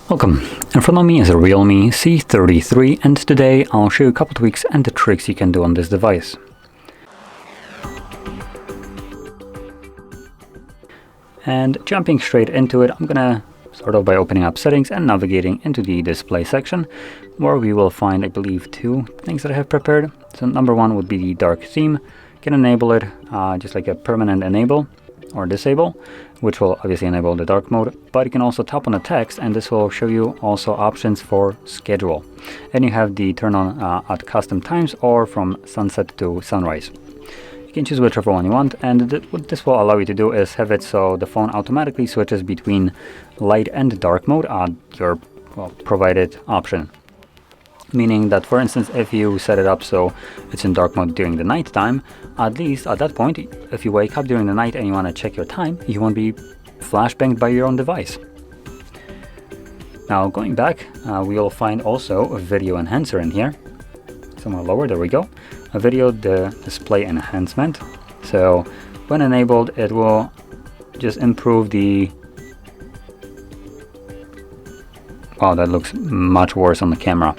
Welcome, in front of me is a Realme C33, and today I'll show you a couple tweaks and the tricks you can do on this device. And jumping straight into it, I'm gonna start off by opening up settings and navigating into the display section, where we will find, I believe, two things that I have prepared. So number one would be the dark theme. You can enable it just like a permanent enable or disable, which will obviously enable the dark mode, but you can also tap on the text and this will show you also options for schedule. And you have the turn on at custom times or from sunset to sunrise. You can choose whichever one you want, and what this will allow you to do is have it so the phone automatically switches between light and dark mode at your provided option. Meaning that, for instance, if you set it up so it's in dark mode during the night time, at least at that point, if you wake up during the night and you want to check your time, you won't be flashbanged by your own device. Now going back, we will find also a video enhancer in here. Somewhere lower, there we go. A video display enhancement. So when enabled, it will just improve the... Wow, that looks much worse on the camera.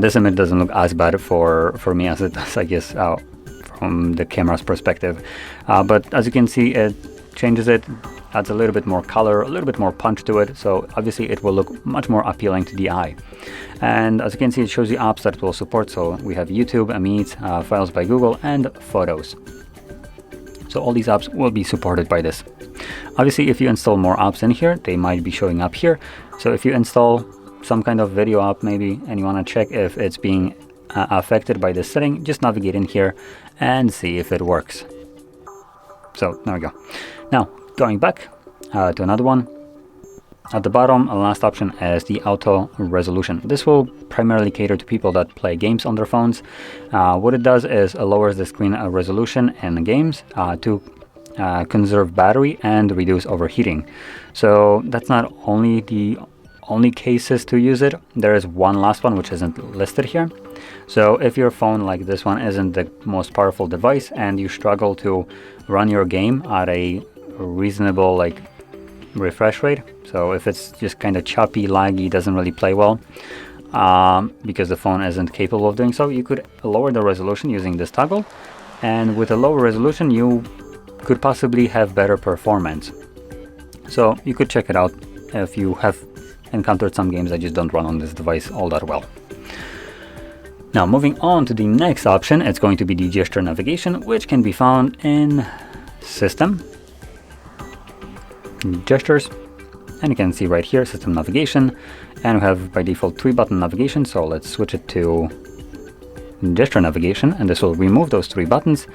This image doesn't look as bad for me as it does, I guess, from the camera's perspective. But as you can see, it changes it, adds a little bit more color, a little bit more punch to it. So obviously it will look much more appealing to the eye. And as you can see, it shows the apps that it will support. So we have YouTube, Meet, Files by Google, and Photos. So all these apps will be supported by this. Obviously, if you install more apps in here, they might be showing up here. So if you install some kind of video app maybe, and you want to check if it's being affected by this setting, just navigate in here and see if it works. So there we go. Now going back to another one. At the bottom, the last option is the auto resolution. This will primarily cater to people that play games on their phones. What it does is it lowers the screen resolution in games to conserve battery and reduce overheating. So that's not only the only cases to use it. There is one last one which isn't listed here. So if your phone like this one isn't the most powerful device and you struggle to run your game at a reasonable refresh rate, so if it's just kind of choppy, laggy, doesn't really play well because the phone isn't capable of doing so, you could lower the resolution using this toggle, and with a lower resolution you could possibly have better performance. So you could check it out if you have encountered some games that just don't run on this device all that well. Now moving on to the next option, it's going to be the gesture navigation, which can be found in System, Gestures, and you can see right here System Navigation, and we have by default 3-button navigation. So let's switch it to Gesture Navigation, and this will remove those 3 buttons,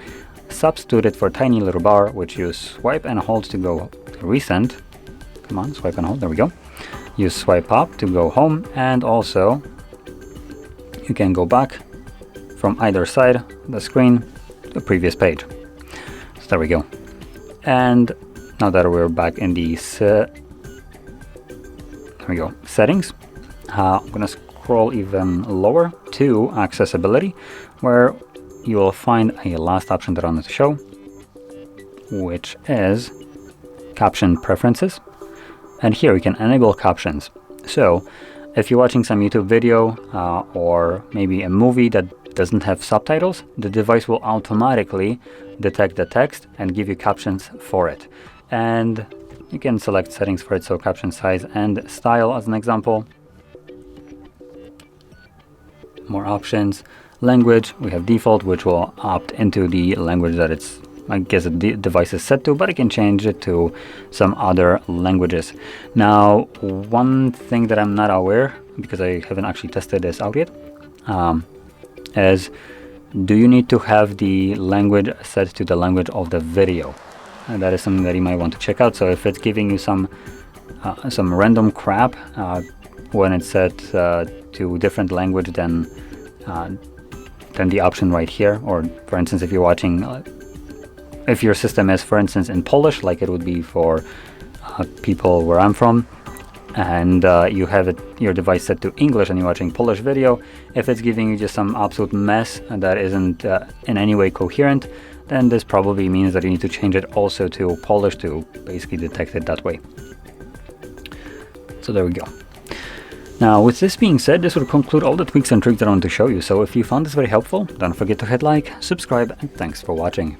substitute it for a tiny little bar which you swipe and hold to go recent. Come on, swipe and hold, there we go. You swipe up to go home, and also you can go back from either side of the screen to the previous page. So there we go. And now that we're back in the there we go, settings, I'm gonna scroll even lower to accessibility, where you will find a last option that I wanted to show, which is caption preferences. And here you can enable captions. So if you're watching some YouTube video or maybe a movie that doesn't have subtitles, the device will automatically detect the text and give you captions for it. And you can select settings for it, so caption size and style as an example. More options. Language, we have default, which will opt into the language that it's, I guess, the device is set to, but I can change it to some other languages. Now, one thing that I'm not aware, because I haven't actually tested this out yet, is do you need to have the language set to the language of the video? And that is something that you might want to check out. So if it's giving you some random crap when it's set to different language than the option right here, or for instance, if you're watching if your system is, for instance, in Polish, like it would be for people where I'm from, and you have your device set to English and you're watching Polish video, if it's giving you just some absolute mess that isn't in any way coherent, then this probably means that you need to change it also to Polish to basically detect it that way. So there we go. Now, with this being said, this will conclude all the tweaks and tricks that I want to show you. So if you found this very helpful, don't forget to hit like, subscribe, and thanks for watching.